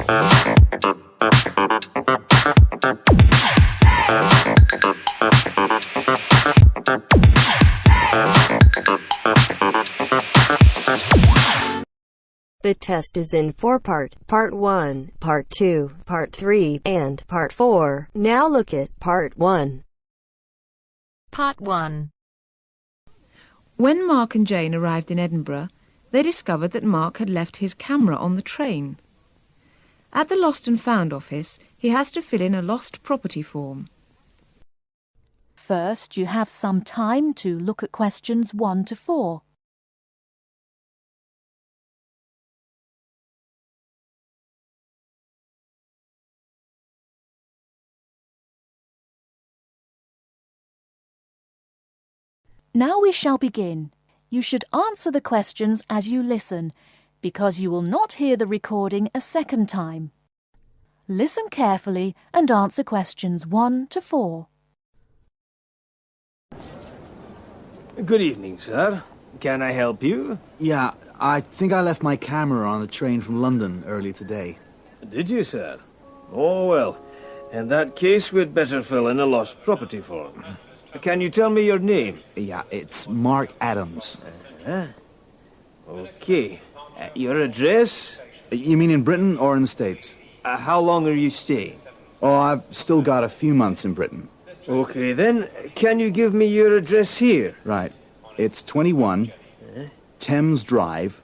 The test is in 4 parts: Part 1, Part 2, Part 3, and Part 4. Now look at Part 1. Part 1. When Mark and Jane arrived in Edinburgh, they discovered that Mark had left his camera on the train. At the Lost and Found office, he has to fill in a lost property form. First, you have some time to look at questions 1 to 4. Now we shall begin. You should answer the questions as you listen, because you will not hear the recording a second time. Listen carefully and answer questions 1 to 4. Good evening, sir. Can I help you? Yeah, I think I left my camera on the train from London early today. Did you, sir? Oh, well. In that case, we'd better fill in a lost property form. Can you tell me your name? Yeah, it's Mark Adams. Okay. Your address? You mean in Britain or in the States? How long are you staying? Oh, I've still got a few months in Britain. Okay, then. Can you give me your address here? Right. It's 21 Thames Drive,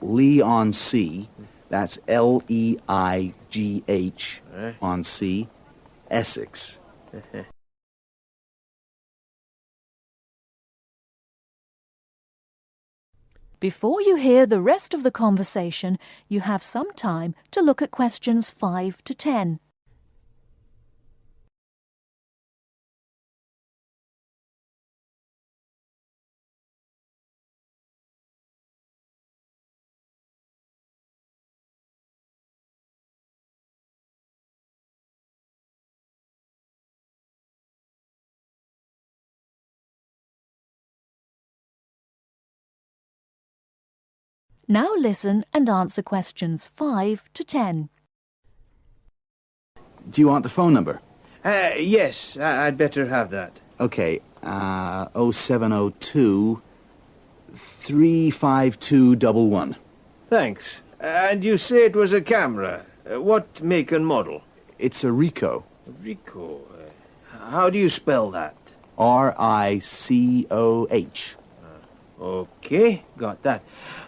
Leigh-on-Sea. That's Leigh on Sea, Essex. Before you hear the rest of the conversation, you have some time to look at questions 5 to 10. Now listen and answer questions 5 to 10. Do you want the phone number? Yes, I'd better have that. Okay, 0702 35211. Thanks. And you say it was a camera. What make and model? It's a Ricoh. Ricoh. How do you spell that? Ricoh. Okay, got that.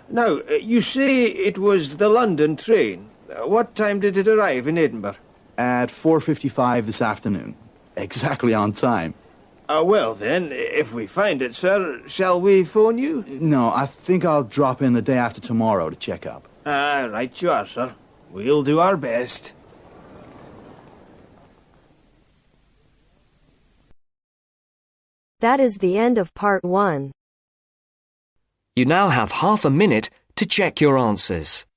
Now, you say it was the London train. What time did it arrive in Edinburgh? At 4:55 this afternoon. Exactly on time. Well then, if we find it, sir, shall we phone you? No, I think I'll drop in the day after tomorrow to check up. Right you are, sir. We'll do our best. That is the end of Part 1. You now have half a minute to check your answers.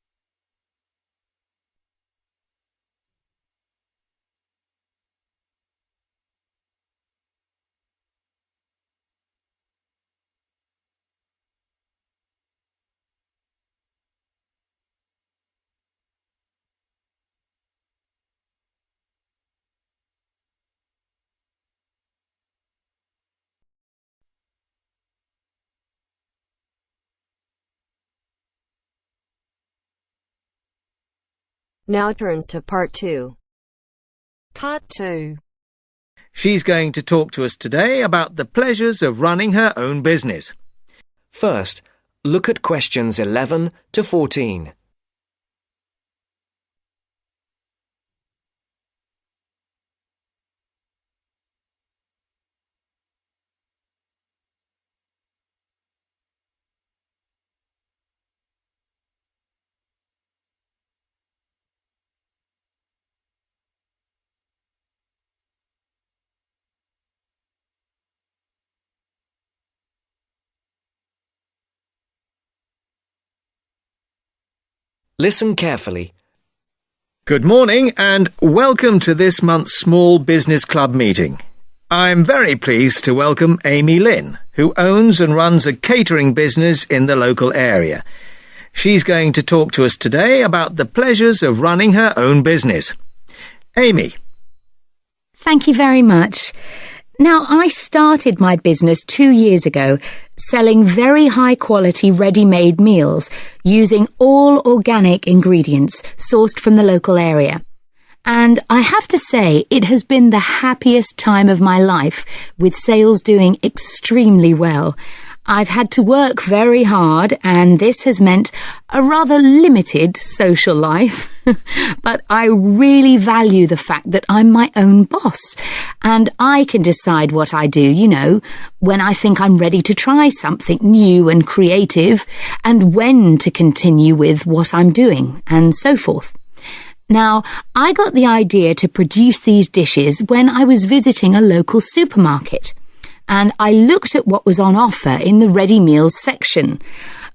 Now turns to Part 2. Part 2. She's going to talk to us today about the pleasures of running her own business. First, look at questions 11 to 14. Listen carefully. Good morning and welcome to this month's Small Business Club meeting. I'm very pleased to welcome Amy Lynn, who owns and runs a catering business in the local area. She's going to talk to us today about the pleasures of running her own business. Amy. Thank you very much. Now, I started my business 2 years ago, selling very high-quality ready-made meals using all organic ingredients sourced from the local area. And I have to say, it has been the happiest time of my life, with sales doing extremely well. I've had to work very hard, and this has meant a rather limited social life. But I really value the fact that I'm my own boss, and I can decide what I do, when I think I'm ready to try something new and creative, and when to continue with what I'm doing, and so forth. Now, I got the idea to produce these dishes when I was visiting a local supermarket, and I looked at what was on offer in the ready meals section.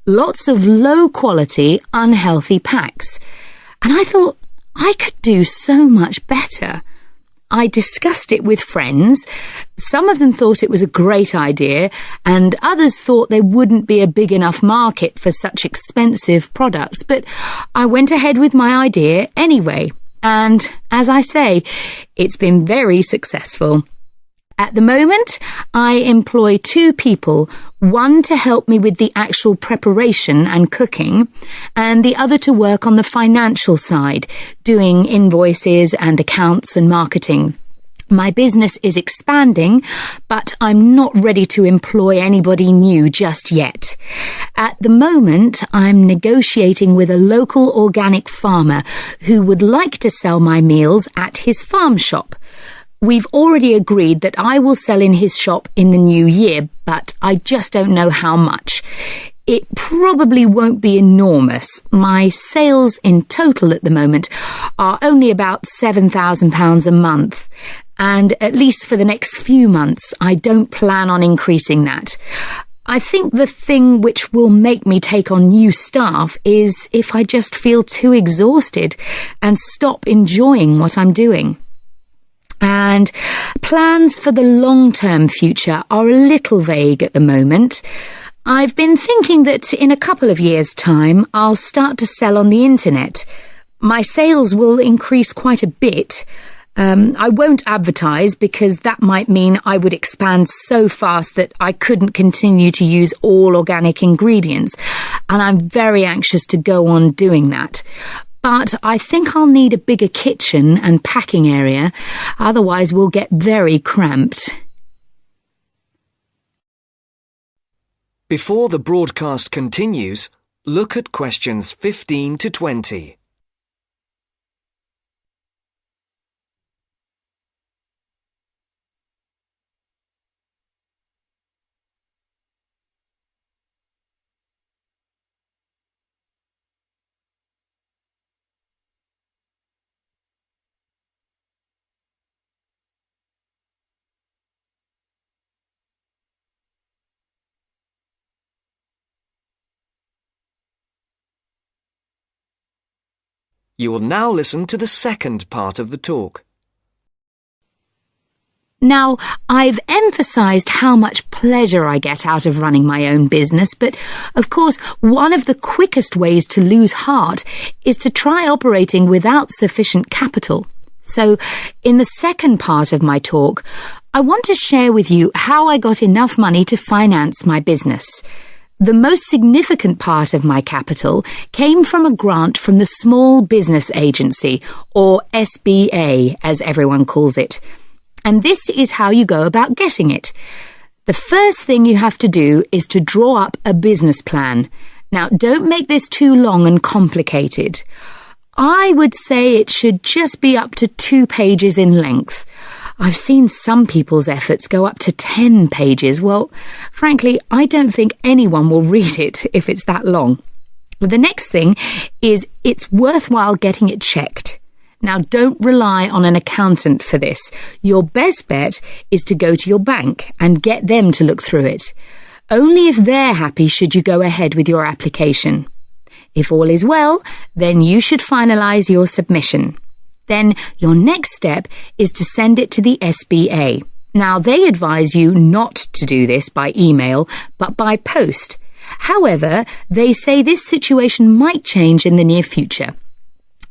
Lots of low-quality, unhealthy packs. And I thought, I could do so much better. I discussed it with friends. Some of them thought it was a great idea, and others thought there wouldn't be a big enough market for such expensive products. But I went ahead with my idea anyway. And, as I say, it's been very successful. At the moment, I employ 2 people, one to help me with the actual preparation and cooking, and the other to work on the financial side, doing invoices and accounts and marketing. My business is expanding, but I'm not ready to employ anybody new just yet. At the moment, I'm negotiating with a local organic farmer who would like to sell my meals at his farm shop. We've already agreed that I will sell in his shop in the new year, but I just don't know how much. It probably won't be enormous. My sales in total at the moment are only about £7,000 a month, and at least for the next few months, I don't plan on increasing that. I think the thing which will make me take on new staff is if I just feel too exhausted and stop enjoying what I'm doing. And plans for the long-term future are a little vague at the moment. I've been thinking that in a couple of years' time, I'll start to sell on the internet. My sales will increase quite a bit. I won't advertise because that might mean I would expand so fast that I couldn't continue to use all organic ingredients, and I'm very anxious to go on doing that. But I think I'll need a bigger kitchen and packing area, otherwise we'll get very cramped. Before the broadcast continues, look at questions 15 to 20. You will now listen to the second part of the talk. Now, I've emphasised how much pleasure I get out of running my own business, but of course, one of the quickest ways to lose heart is to try operating without sufficient capital. So, in the second part of my talk, I want to share with you how I got enough money to finance my business. The most significant part of my capital came from a grant from the Small Business Agency, or SBA, as everyone calls it. And this is how you go about getting it. The first thing you have to do is to draw up a business plan. Now, don't make this too long and complicated. I would say it should just be up to 2 pages in length. I've seen some people's efforts go up to 10 pages. Well, frankly, I don't think anyone will read it if it's that long. The next thing is it's worthwhile getting it checked. Now, don't rely on an accountant for this. Your best bet is to go to your bank and get them to look through it. Only if they're happy should you go ahead with your application. If all is well, then you should finalise your submission. Then your next step is to send it to the SBA. Now, they advise you not to do this by email, but by post. However, they say this situation might change in the near future.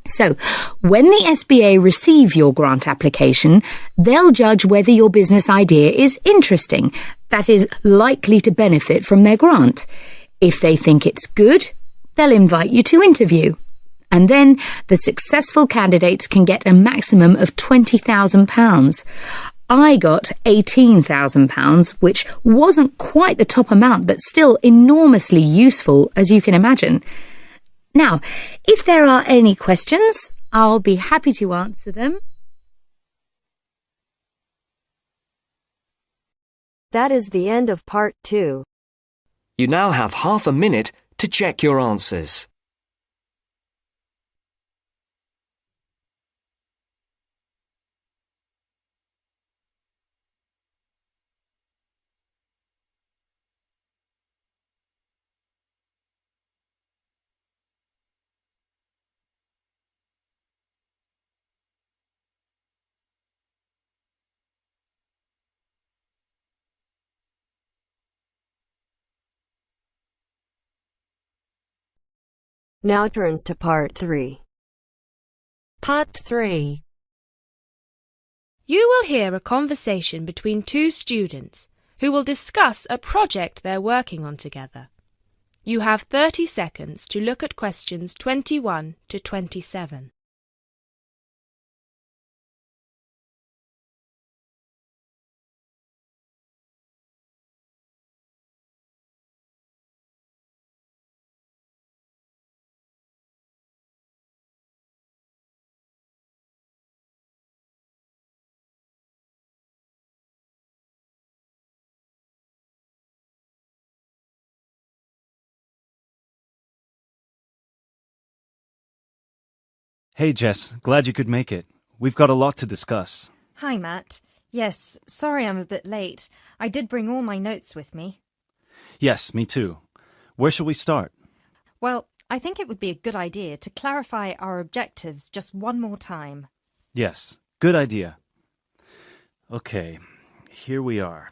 So, when the SBA receive your grant application, they'll judge whether your business idea is interesting, that is, likely to benefit from their grant. If they think it's good, they'll invite you to interview. And then the successful candidates can get a maximum of £20,000. I got £18,000, which wasn't quite the top amount, but still enormously useful, as you can imagine. Now, if there are any questions, I'll be happy to answer them. That is the end of part 2. You now have half a minute to check your answers. Now turns to part 3. Part 3. You will hear a conversation between two students who will discuss a project they're working on together. You have 30 seconds to look at questions 21 to 27. Hey Jess, glad you could make it. We've got a lot to discuss. Hi Matt. Yes, sorry I'm a bit late. I did bring all my notes with me. Yes, me too. Where shall we start? Well, I think it would be a good idea to clarify our objectives just one more time. Yes, good idea. Okay, here we are.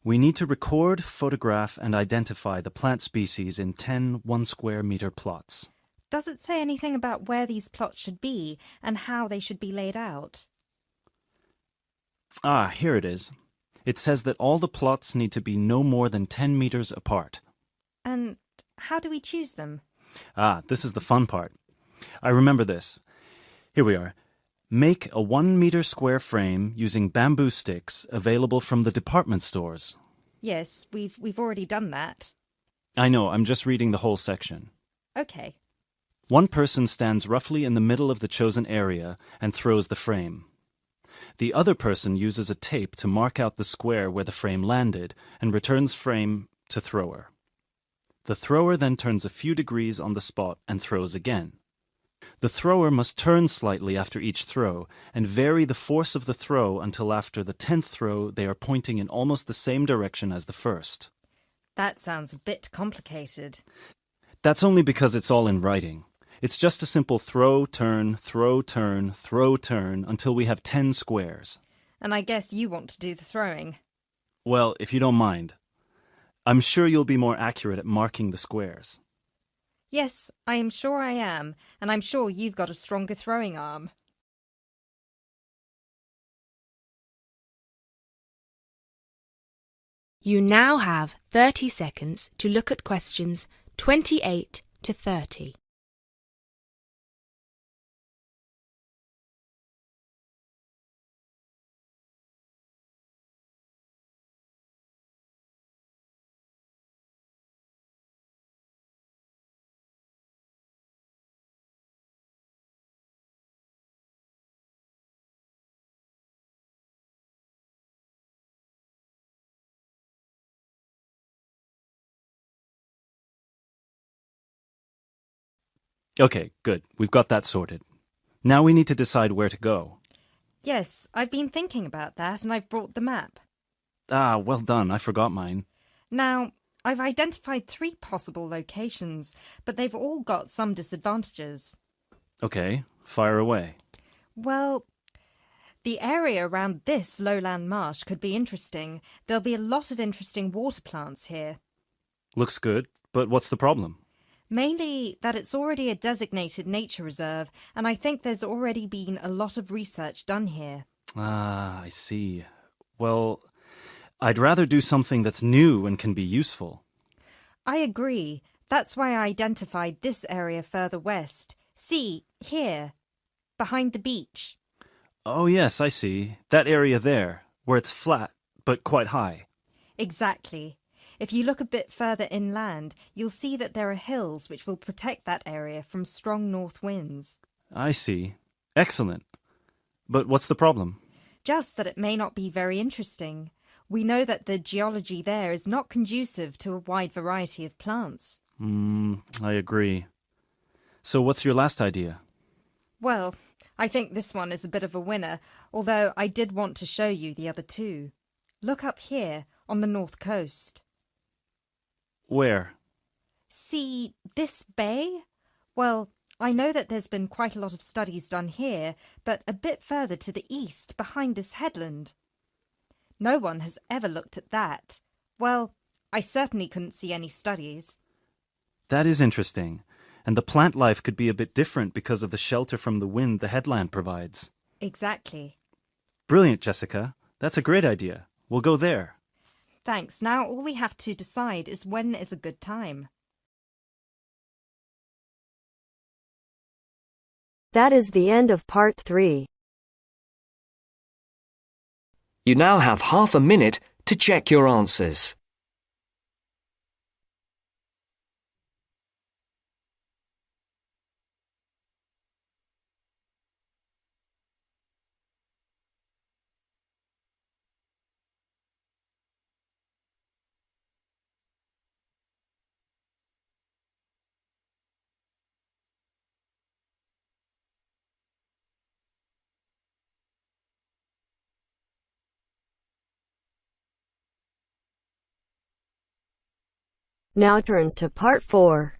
We need to record, photograph, and identify the plant species in 10 1-square-meter plots. Does it say anything about where these plots should be and how they should be laid out? Ah, here it is. It says that all the plots need to be no more than 10 meters apart. And how do we choose them? Ah, this is the fun part. I remember this. Here we are. Make a 1-meter square frame using bamboo sticks available from the department stores. Yes, we've already done that. I know, I'm just reading the whole section. Okay. One person stands roughly in the middle of the chosen area and throws the frame. The other person uses a tape to mark out the square where the frame landed and returns frame to thrower. The thrower then turns a few degrees on the spot and throws again. The thrower must turn slightly after each throw and vary the force of the throw until after the 10th throw they are pointing in almost the same direction as the first. That sounds a bit complicated. That's only because it's all in writing. It's just a simple throw, turn, throw, turn, throw, turn until we have 10 squares. And I guess you want to do the throwing. Well, if you don't mind. I'm sure you'll be more accurate at marking the squares. Yes, I am sure I am, and I'm sure you've got a stronger throwing arm. You now have 30 seconds to look at questions 28 to 30. Okay, good. We've got that sorted. Now we need to decide where to go. Yes, I've been thinking about that and I've brought the map. Ah, well done. I forgot mine. Now, I've identified 3 possible locations, but they've all got some disadvantages. Okay, fire away. Well, the area around this lowland marsh could be interesting. There'll be a lot of interesting water plants here. Looks good, but what's the problem? Mainly that it's already a designated nature reserve, and I think there's already been a lot of research done here. Ah, I see. Well, I'd rather do something that's new and can be useful. I agree. That's why I identified this area further west. See, here, behind the beach. Oh, yes, I see. That area there, where it's flat, but quite high. Exactly. If you look a bit further inland, you'll see that there are hills which will protect that area from strong north winds. I see. Excellent. But what's the problem? Just that it may not be very interesting. We know that the geology there is not conducive to a wide variety of plants. I agree. So what's your last idea? Well, I think this one is a bit of a winner, although I did want to show you the other two. Look up here on the north coast. Where? See this bay? Well, I know that there's been quite a lot of studies done here, but a bit further to the east, behind this headland. No one has ever looked at that. Well, I certainly couldn't see any studies. That is interesting. And the plant life could be a bit different because of the shelter from the wind the headland provides. Exactly. Brilliant, Jessica. That's a great idea. We'll go there. Thanks. Now all we have to decide is when is a good time. That is the end of part 3. You now have half a minute to check your answers. Now turns to part 4.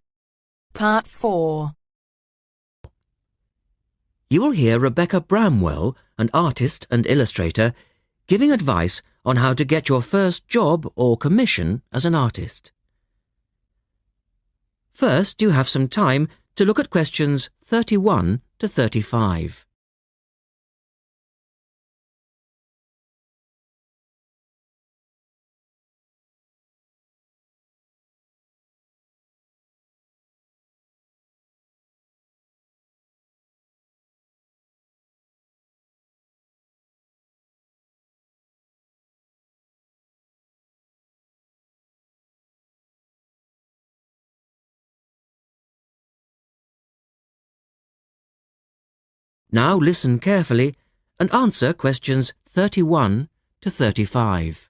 Part 4. You will hear Rebecca Bramwell, an artist and illustrator, giving advice on how to get your first job or commission as an artist. First, you have some time to look at questions 31 to 35. Now listen carefully and answer questions 31 to 35.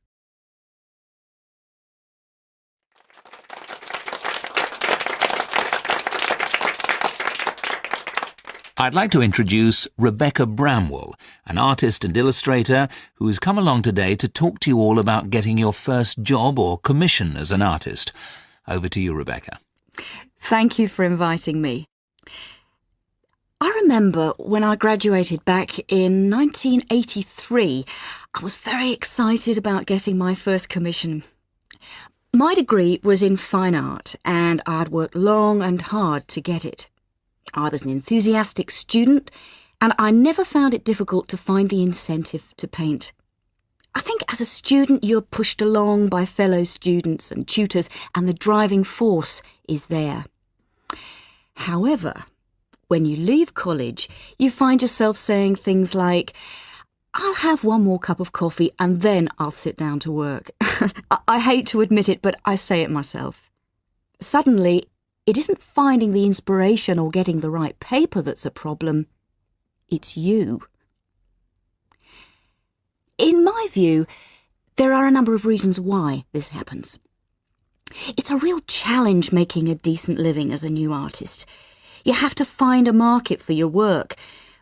I'd like to introduce Rebecca Bramwell, an artist and illustrator who has come along today to talk to you all about getting your first job or commission as an artist. Over to you, Rebecca. Thank you for inviting me. I remember when I graduated back in 1983, I was very excited about getting my first commission. My degree was in fine art and I'd worked long and hard to get it. I was an enthusiastic student and I never found it difficult to find the incentive to paint. I think as a student you're pushed along by fellow students and tutors and the driving force is there. However, when you leave college, you find yourself saying things like, I'll have one more cup of coffee and then I'll sit down to work. I hate to admit it, but I say it myself. Suddenly, it isn't finding the inspiration or getting the right paper that's a problem. It's you. In my view, there are a number of reasons why this happens. It's a real challenge making a decent living as a new artist. You have to find a market for your work.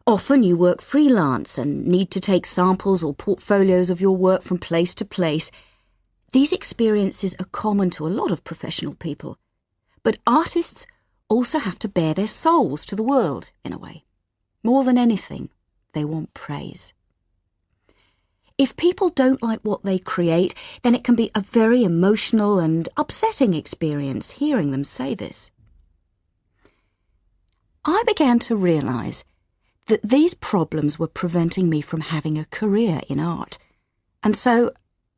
Often you work freelance and need to take samples or portfolios of your work from place to place. These experiences are common to a lot of professional people. But artists also have to bare their souls to the world, in a way. More than anything, they want praise. If people don't like what they create, then it can be a very emotional and upsetting experience hearing them say this. I began to realise that these problems were preventing me from having a career in art, and so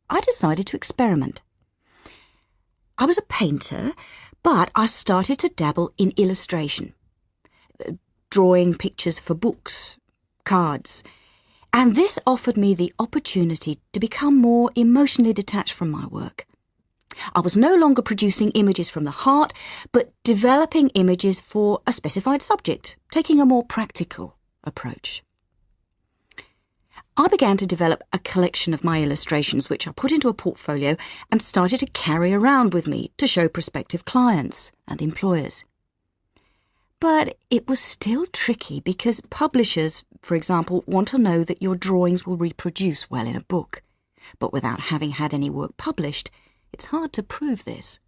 I decided to experiment. I was a painter, but I started to dabble in illustration, drawing pictures for books, cards, and this offered me the opportunity to become more emotionally detached from my work. I was no longer producing images from the heart, but developing images for a specified subject, taking a more practical approach. I began to develop a collection of my illustrations, which I put into a portfolio and started to carry around with me to show prospective clients and employers. But it was still tricky because publishers, for example, want to know that your drawings will reproduce well in a book. But without having had any work published, it's hard to prove this.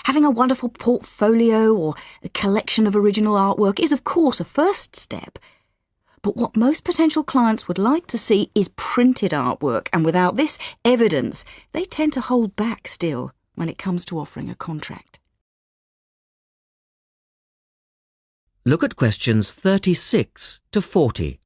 Having a wonderful portfolio or a collection of original artwork is, of course, a first step. But what most potential clients would like to see is printed artwork, and without this evidence, they tend to hold back still when it comes to offering a contract. Look at questions 36 to 40.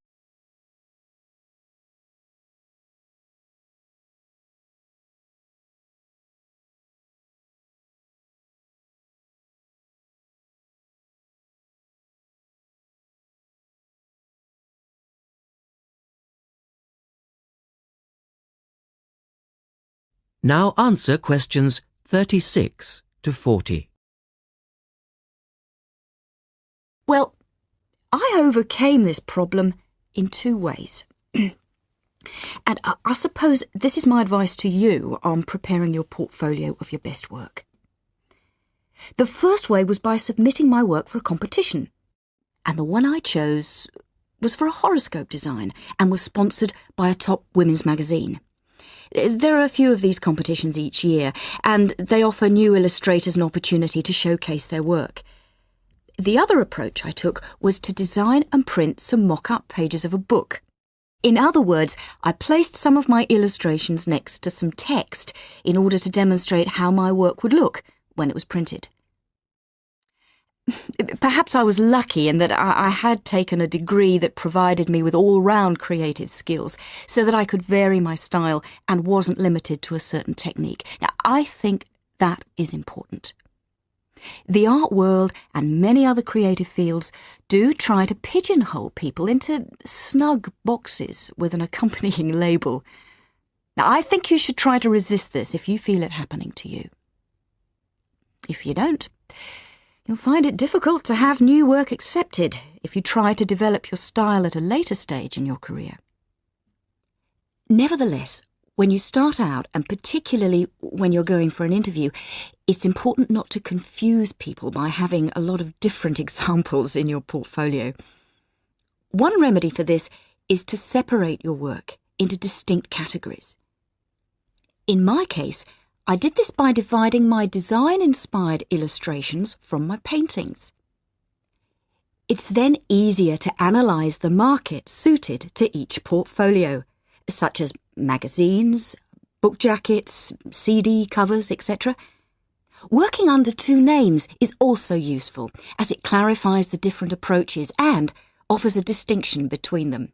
Now answer questions 36 to 40. Well, I overcame this problem in two ways. And I suppose this is my advice to you on preparing your portfolio of your best work. The first way was by submitting my work for a competition. And the one I chose was for a horoscope design and was sponsored by a top women's magazine. There are a few of these competitions each year, and they offer new illustrators an opportunity to showcase their work. The other approach I took was to design and print some mock-up pages of a book. In other words, I placed some of my illustrations next to some text in order to demonstrate how my work would look when it was printed. Perhaps I was lucky in that I had taken a degree that provided me with all-round creative skills so that I could vary my style and wasn't limited to a certain technique. Now, I think that is important. The art world and many other creative fields do try to pigeonhole people into snug boxes with an accompanying label. Now, I think you should try to resist this if you feel it happening to you. If you don't, you'll find it difficult to have new work accepted if you try to develop your style at a later stage in your career. Nevertheless, when you start out, and particularly when you're going for an interview, it's important not to confuse people by having a lot of different examples in your portfolio. One remedy for this is to separate your work into distinct categories. In my case, I did this by dividing my design-inspired illustrations from my paintings. It's then easier to analyse the market suited to each portfolio, such as magazines, book jackets, CD covers, etc. Working under two names is also useful, as it clarifies the different approaches and offers a distinction between them.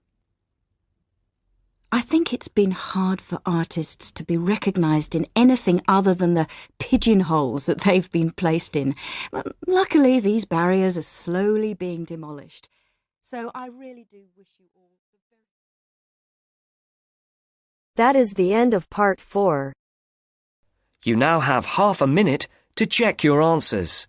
I think it's been hard for artists to be recognised in anything other than the pigeonholes that they've been placed in. But luckily, these barriers are slowly being demolished. So I really do wish you all the very... That is the end of part 4. You now have half a minute to check your answers.